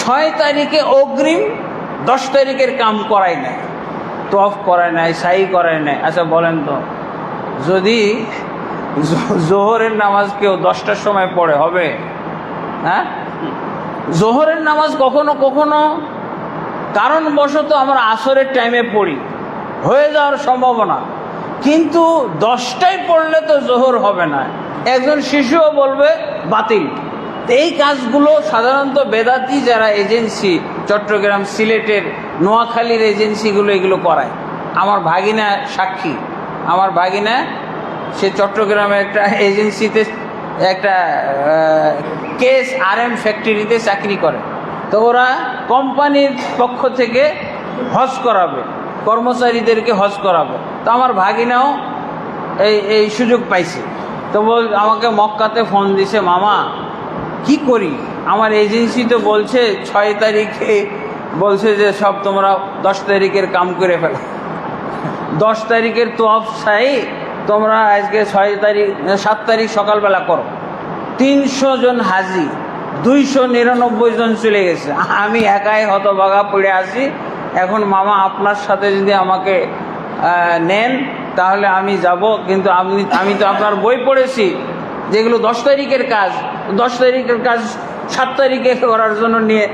6 তারিখে অগ্রিম, 10 তারিখের কাম করাই নেয়, তওয়াফ করায় নেয়, সাই করায় নেয়। আচ্ছা বলেন তো, যদি জোহরের নামাজ কেউ 10টার সময় পড়ে, হবে? জোহরের নামাজ কখনো কখনো কারণবশত আমরা আসরের টাইমে পড়ি, হয়ে যাওয়ার সম্ভাবনা, কিন্তু 10টায় পড়লে তো জোহর হবে না, একজন শিশুও বলবে বাতিল। এই কাজগুলো সাধারণত বেদাতি যারা এজেন্সি, চট্টগ্রাম, সিলেটের, নোয়াখালীর এজেন্সিগুলো এগুলো করায়। আমার ভাগিনা সাক্ষী, আমার ভাগিনা সে চট্টগ্রামে একটা এজেন্সিতে, একটা KSRM ফ্যাক্টরিতে চাকরি করে। তো ওরা কোম্পানির পক্ষ থেকে হজ করাবে, কর্মচারীদেরকে হজ করাবে। তো আমার ভাগিনাও এই সুযোগ পাইছে। তো আমাকে মক্কাতে ফোন দিছে, মামা কি করি, আমার এজেন্সি তো বলছে 6 তারিখে, বলছে যে সব তোমরা 10 তারিখের কাম করে ফেলো, 10 তারিখের তওয়াফ সাই তোমরা আজকে 7 তারিখ সকালবেলা করো। 300 জন হাজি, 299 জন চলে গেছে, আমি একাই হতভাগা পড়ে আছি। এখন মামা আপনার সাথে যদি আমাকে নেন তাহলে আমি যাব, কিন্তু আমি তো আপনার বই পড়েছি যেগুলো 10 তারিখের কাজ, 10 তারিখের কাজ 7 তারিখে করার জন্য নিয়ে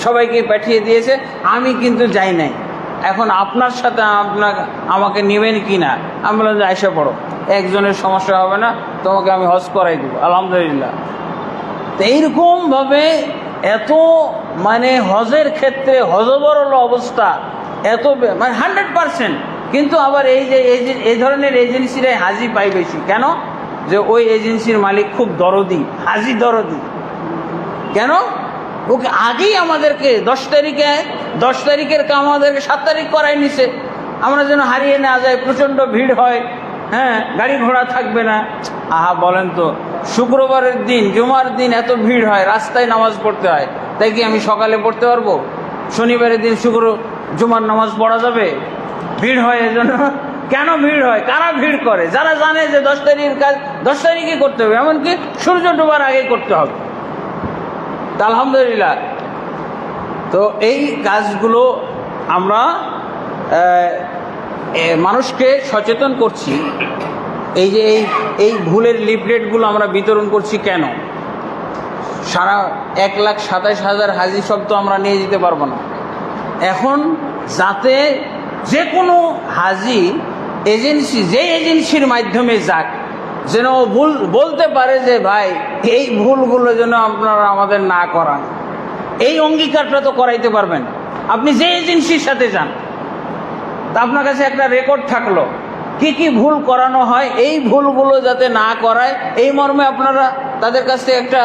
সবাইকে পাঠিয়ে দিয়েছে, আমি কিন্তু যাই নাই। এখন আপনার সাথে আমাকে নেবেন কি না? আমি বললাম যে আইসা পড়ো। একজনের সমস্যা হবে না, তোমাকে আমি হজ করাই দেবো, আলহামদুলিল্লাহ। তো এইরকমভাবে এত মানে হজের ক্ষেত্রে হজবরল অবস্থা, এত মানে 100%। কিন্তু আবার এই ধরনের এজেন্সিরাই হাজি পাই বেশি। কেন? যে ওই এজেন্সির মালিক খুব দরদি, হাজি দরদি। কেন? ওকে আগেই আমাদেরকে 10 তারিখের কাম আমাদেরকে 7 তারিখ করাই নিছে, আমরা যেন হারিয়ে না যায়, প্রচণ্ড ভিড় হয়, হ্যাঁ, গাড়ি ঘোড়া থাকবে না। আহা, বলেন তো, শুক্রবারের দিন, জুমার দিন এত ভিড় হয়, রাস্তায় নামাজ পড়তে হয়, তাই কি আমি সকালে পড়তে পারবো? শনিবারের দিন জুমার নামাজ পড়া যাবে? ভিড় হয় এজন্য। কেন ভিড় হয়? কারা ভিড় করে? যারা জানে যে 10 তারিখের কাজ 10 তারিখে করতে হবে, এমনকি সূর্য ডোবার আগে করতে হবে। তা আলহামদুলিল্লাহ। তো এই কাজগুলো আমরা মানুষকে সচেতন করছি। এই যে এই ভুলের লিফলেটগুলো আমরা বিতরণ করছি কেন? সারা 1,27,000 হাজি সব তো আমরা নিয়ে যেতে পারবো না। এখন যাতে যে কোনো হাজি যে এজেন্সির মাধ্যমে যাক, যেন ভুল বলতে পারে যে ভাই এই ভুলগুলো যেন আপনারা আমাদের না করান। এই অঙ্গীকারটা তো করাইতে পারবেন আপনি যে এজেন্সির সাথে যান। তা আপনার কাছে একটা রেকর্ড থাকলো কি কি ভুল করানো হয়, এই ভুলগুলো যাতে না করায়, এই মর্মে আপনারা তাদের কাছ থেকে একটা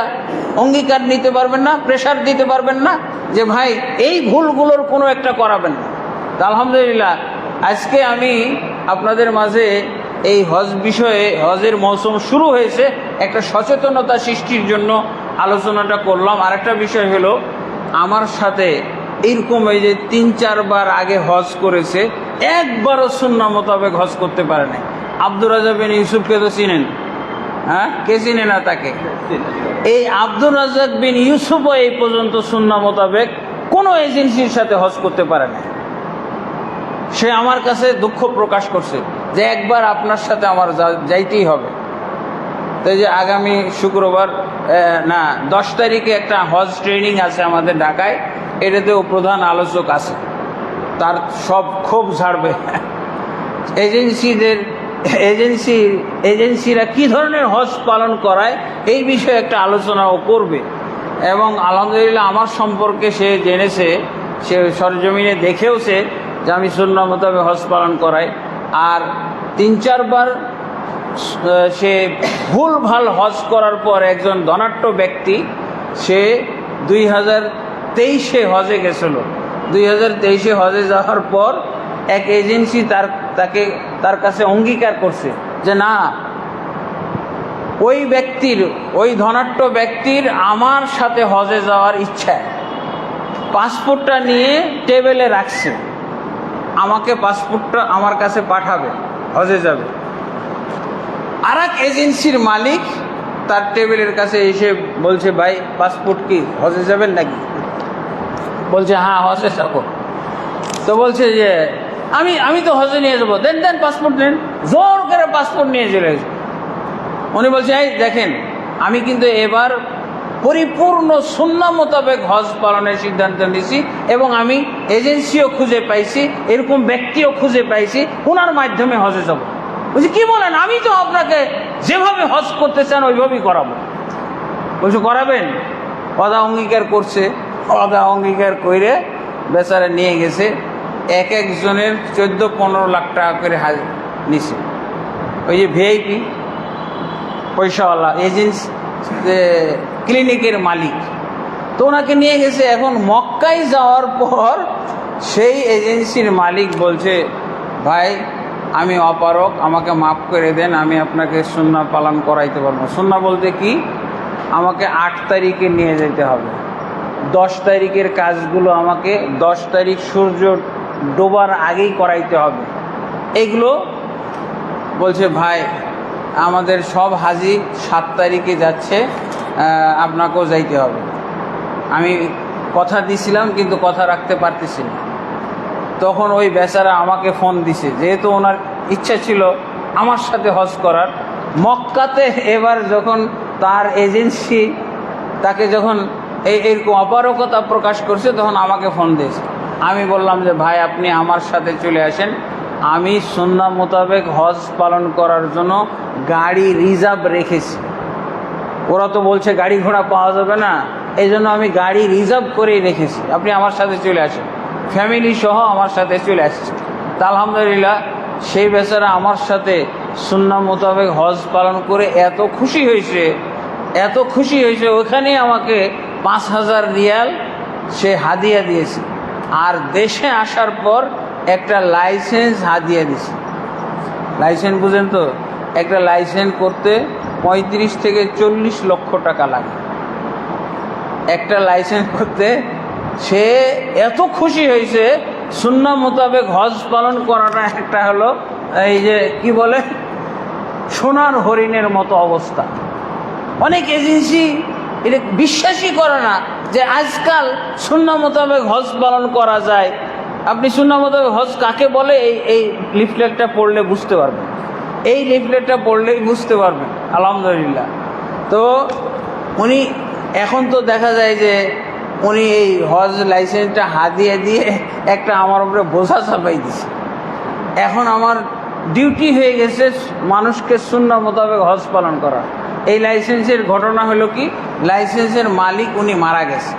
অঙ্গীকার নিতে পারবেন না, প্রেশার দিতে পারবেন না যে ভাই এই ভুলগুলোর কোনো একটা করাবেন না। তা আলহামদুলিল্লাহ, আজকে আমি আপনাদের মাঝে এই হজ বিষয়ে, হজের মৌসুম শুরু হয়েছে, একটা সচেতনতা সৃষ্টির জন্য আলোচনাটা করলাম। আরেকটা বিষয় হলো, আমার সাথে এইরকম এই যে 3-4 বার আগে হজ করেছে, একবারও সুন্নাহ মোতাবেক হজ করতে পারে না। আব্দুর রাজ্জাক বিন ইউসুফকে তো চিনেন? হ্যাঁ, কে চিনে না তাকে? এই আব্দুর রাজ্জাক বিন ইউসুফও এই পর্যন্ত সুন্নাহ মোতাবেক কোনো এজেন্সির সাথে হজ করতে পারে না। সে আমার কাছে দুঃখ প্রকাশ করছে যে একবার আপনার সাথে আমার যাইতেই হবে। তো যে আগামী শুক্রবার 10 তারিখে একটা হজ ট্রেনিং আছে আমাদের ঢাকায়, এটাতেও প্রধান আলোচক আছে, তার সব ক্ষোভ ঝাড়বে। এজেন্সিরা কি ধরনের হজ পালন করায় এই বিষয়ে একটা আলোচনাও করবে। এবং আলহামদুলিল্লাহ আমার সম্পর্কে সে জেনেছে, সে সরজমিনে দেখেওছে যে আমি সুন্নাহ মোতাবেক হজ পালন করাই। আর 3-4 বার সে ভুলভাল হজ করার পর একজন ধনাঢ্য ব্যক্তি, সে 2023-এ হজে গেছিল। 2023-এ হজে যাওয়ার পর এক এজেন্সি তার কাছে অঙ্গীকার করছে যে না, ওই ধনাঢ্য ব্যক্তির আমার সাথে হজে যাওয়ার ইচ্ছা, পাসপোর্টটা নিয়ে টেবিলে রাখছে, আমাকে পাসপোর্টটা আমার কাছে পাঠাবে, হজে যাবে। আর এক এজেন্সির মালিক তার টেবিলের কাছে এসে বলছে, ভাই পাসপোর্ট কি, হজে যাবেন নাকি? বলছে হ্যাঁ, হজে যাবো। তো বলছে যে আমি তো হজে নিয়ে যাবো, দেন পাসপোর্ট নেন। জোর করে পাসপোর্ট নিয়ে চলে গেছে। উনি বলছে, এই দেখেন, আমি কিন্তু এবার পরিপূর্ণ সুন্নাহ মোতাবেক হজ পালনের সিদ্ধান্ত নিয়েছি, এবং আমি এজেন্সিও খুঁজে পাইছি, এরকম ব্যক্তিও খুঁজে পাইছি, ওনার মাধ্যমে হজে যাব। বলছি কি বলেন? আমি তো আপনাকে যেভাবে হজ করতে চান ওইভাবেই করাবো। বলছে করাবেন? অদা অঙ্গীকার করছে, অদা অঙ্গীকার করে বেচারা নিয়ে গেছে। একজনের 14-15 লাখ টাকা করে নিছে। ওই যে ভিআইপি পয়সাওয়ালা এজেন্সি, ক্লিনিকের মালিক, তো ওনাকে নিয়ে গেছে। এখন মক্কায় যাওয়ার পর সেই এজেন্সির মালিক বলছে, ভাই আমি অপারক, আমাকে মাফ করে দেন, আমি আপনাকে সুন্নাহ পালন করাইতে পারবো। সুন্নাহ বলতে কি? আমাকে 8 তারিখে নিয়ে যেতে হবে, 10 তারিখের কাজগুলো আমাকে 10 তারিখ সূর্য ডোবার আগেই করাইতে হবে। এগুলো বলছে, ভাই আমাদের সব হাজি 7 তারিখে যাচ্ছে, আপনাকেও যাইতে হবে। আমি কথা দিছিলাম কিন্তু কথা রাখতে পারতেছি না। তখন ওই বেচারা আমাকে ফোন দিছে, যেহেতু ওনার ইচ্ছা ছিল আমার সাথে হজ করার। মক্কাতে এবার যখন তার এজেন্সি তাকে যখন এইরকম অপারগতা প্রকাশ করছে, তখন আমাকে ফোন দিয়েছে। আমি বললাম যে ভাই আপনি আমার সাথে চলে আসেন, আমি সুন্নাহ মোতাবেক হজ পালন করার জন্য গাড়ি রিজার্ভ রেখেছি। ওরা তো বলছে গাড়ি ঘোড়া পাওয়া যাবে না, এই জন্য আমি গাড়ি রিজার্ভ করেই রেখেছি, আপনি আমার সাথে চলে আসেন, ফ্যামিলি সহ আমার সাথে চলে আসছে। তা আলহামদুলিল্লাহ সেই বেচারা আমার সাথে সুন্নাহ মোতাবেক হজ পালন করে এত খুশি হয়েছে, ওখানে আমাকে 5,000 রিয়াল সে হাদিয়া দিয়েছে। আর দেশে আসার পর একটা লাইসেন্স হাদিয়া দিয়েছে। লাইসেন্স বুঝেন তো, একটা লাইসেন্স করতে 35 থেকে 40 লক্ষ টাকা লাগে একটা লাইসেন্স করতে। সে এত খুশি হয়েছে, সুন্নাহ মোতাবেক হজ পালন করাটা একটা হলো এই যে কি বলে সোনার হরিণের মতো অবস্থা। অনেক এজেন্সি এটা বিশ্বাসই করে না যে আজকাল সুন্নাহ মোতাবেক হজ পালন করা যায়। আপনি সুন্নাহ মোতাবেক হজ কাকে বলে এই লিফলেটটা পড়লে বুঝতে পারবেন, এই লিফলেটটা পড়লেই বুঝতে পারবেন আলহামদুলিল্লাহ। তো উনি এখন তো দেখা যায় যে উনি এই হজ লাইসেন্সটা হাদিয়া দিয়ে একটা আমার উপরে বোঝা চাপাই দিছে। এখন আমার ডিউটি হয়ে গেছে মানুষকে সুন্নাহ মোতাবেক হজ পালন করা। এই লাইসেন্সের ঘটনা হলো কি, লাইসেন্সের মালিক উনি মারা গেছে,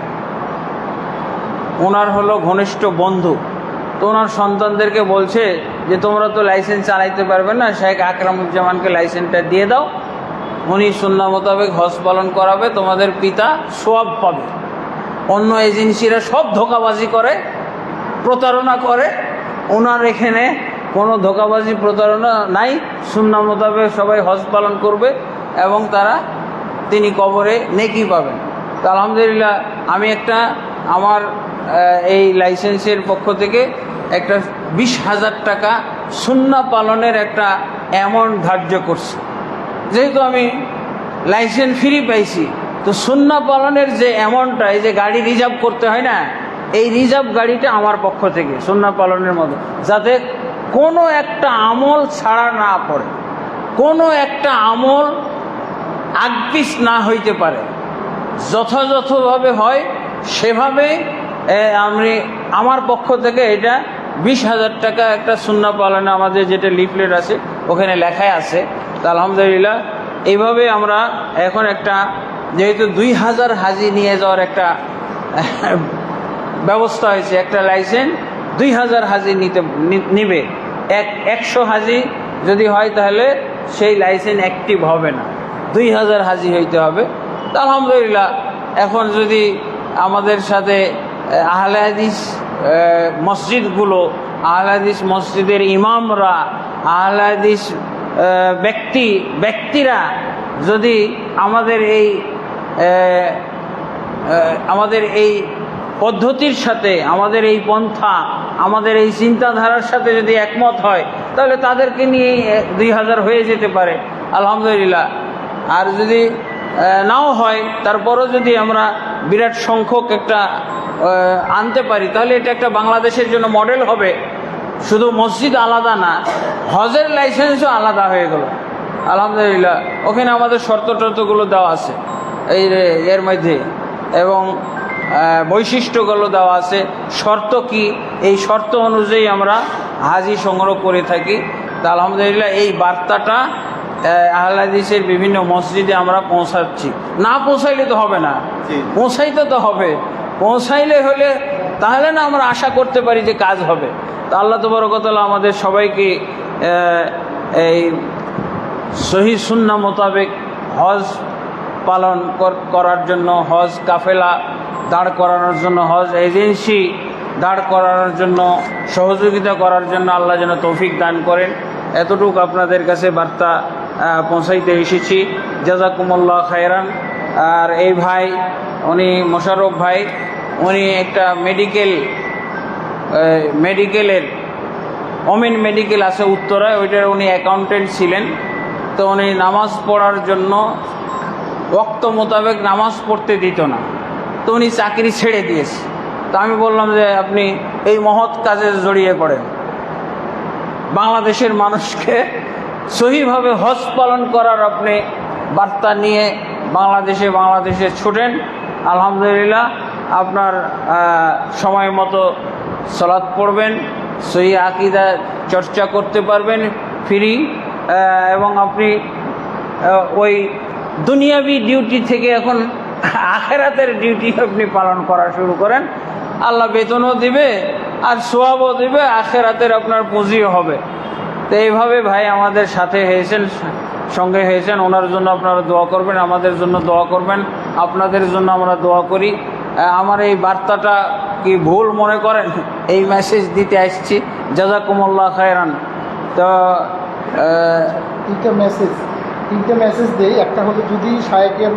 ওনার হলো ঘনিষ্ঠ বন্ধু। তো ওনার সন্তানদেরকে বলছে যে তোমরা তো লাইসেন্স চালাইতে পারবে না, শেখ আকরামুজ্জামানকে লাইসেন্সটা দিয়ে দাও, উনি সুন্নাহ মোতাবেক হজ পালন করাবে, তোমাদের পিতা সওয়াব পাবে। অন্য এজেন্সিরা সব ধোঁকাবাজি করে, প্রতারণা করে, ওনার এখানে কোনো ধোঁকাবাজি প্রতারণা নাই, সুন্নাহ মোতাবেক সবাই হজ পালন করবে এবং তিনি কবরে নেকি পাবেন। তো আলহামদুলিল্লাহ আমি আমার এই লাইসেন্সের পক্ষ থেকে একটা 20,000 টাকা সুন্নাহ পালনের একটা অ্যামাউন্ট ধার্য করছি। যেহেতু আমি লাইসেন্স ফ্রি পাইছি, তো সুন্নাহ পালনের যে অ্যামাউন্টটা, এই যে গাড়ি রিজার্ভ করতে হয় না, এই রিজার্ভ গাড়িটা আমার পক্ষ থেকে সুন্নাহ পালনের মতো, যাতে কোনো একটা আমল ছাড়া না পড়ে, কোনো একটা আমল আগপিস না হইতে পারে, যথাযথভাবে হয় সেভাবে আমি আমার পক্ষ থেকে এটা 20,000 টাকা একটা সুন্নাহ পালনে আমাদের যেটা লিফলেট আছে ওখানে লেখাই আছে। তো আলহামদুলিল্লাহ এইভাবে আমরা এখন যেহেতু 2,000 হাজি নিয়ে যাওয়ার একটা ব্যবস্থা হয়েছে, একটা লাইসেন্স 2,000 হাজি নিবে। 100 হাজি যদি হয় তাহলে সেই লাইসেন্স অ্যাক্টিভ হবে না, 2,000 হাজি হইতে হবে। তো আলহামদুলিল্লাহ এখন যদি আমাদের সাথে আহলে হাদিস মসজিদগুলো, আহলে হাদিস মসজিদের ইমামরা, আহলে হাদিস ব্যক্তিরা যদি আমাদের এই পদ্ধতির সাথে, আমাদের এই পন্থা, আমাদের এই চিন্তাধারার সাথে যদি একমত হয়, তাহলে তাদেরকে নিয়ে 2,000 হয়ে যেতে পারে আলহামদুলিল্লাহ। আর যদি নাও হয়, তারপরও যদি আমরা বিরাট সংখ্যক আনতে পারি, তাহলে এটা একটা বাংলাদেশের জন্য মডেল হবে। শুধু মসজিদ আলাদা না, হজের লাইসেন্সও আলাদা হয়ে গেল আলহামদুলিল্লাহ। ওখানে আমাদের শর্তগুলো দেওয়া আছে এর মধ্যে, এবং বৈশিষ্ট্যগুলো দেওয়া আছে। শর্ত কি, এই শর্ত অনুযায়ী আমরা হাজি সংগ্রহ করে থাকি। তা আলহামদুলিল্লাহ এই বার্তাটা আহলে হাদিসের বিভিন্ন মসজিদে আমরা পৌঁছাচ্ছি। না পৌঁছাইলে তো হবে না, পৌঁছাইতে তো হবে, পৌঁছাইলে হলে তাহলে না আমরা আশা করতে পারি যে কাজ হবে। তা আল্লাহ তাবারক ওয়া তাআলা আমাদের সবাইকে এই সহি সুন্নাহ মোতাবেক হজ পালন করার জন্য, হজ কাফেলা দাঁড় করানোর জন্য, হজ এজেন্সি দাঁড় করানোর জন্য, সহযোগিতা করার জন্য আল্লাহ যেন তৌফিক দান করেন। এতটুকু আপনাদের কাছে বার্তা পৌঁছাইতে এসেছি। জাযাকুমুল্লাহ খায়রান। আর এই ভাই, উনি মোশাররফ ভাই, উনি একটা মেডিকেলের ওমেন মেডিকেল আছে উত্তরায়, ওইটার উনি অ্যাকাউন্টেন্ট ছিলেন। তো উনি নামাজ পড়ার জন্য ওয়াক্ত মোতাবেক নামাজ পড়তে দিত না, তো উনি চাকরি ছেড়ে দিয়েছে। তো আমি বললাম যে আপনি এই মহৎ কাজে জড়িয়ে পড়েন, বাংলাদেশের মানুষকে সহিভাবে হজ পালন করার আপনি বার্তা নিয়ে বাংলাদেশে ছুটেন। আলহামদুলিল্লাহ আপনার সময় মতো সালাত পড়বেন, সহি আকীদা চর্চা করতে পারবেন ফ্রি, এবং আপনি ওই দুনিয়াবি ডিউটি থেকে এখন আখেরাতের ডিউটি আপনি পালন করা শুরু করেন। আল্লাহ বেতনও দিবে আর সোয়াবও দিবে, আখেরাতের আপনার পুঁজিও হবে। তো এইভাবে ভাই আমাদের সাথে হয়েছেন, সঙ্গে হয়েছেন, ওনার জন্য আপনারা দোয়া করবেন, আমাদের জন্য দোয়া করবেন, আপনাদের জন্য আমরা দোয়া করি। আমার এই বার্তাটা কি ভুল মনে করেন, এই মেসেজ দিতে আসছি, জাযাকুমুল্লাহ খায়রান। তো তিনটা মেসেজ দেই। একটা হলো যদি শায়েকের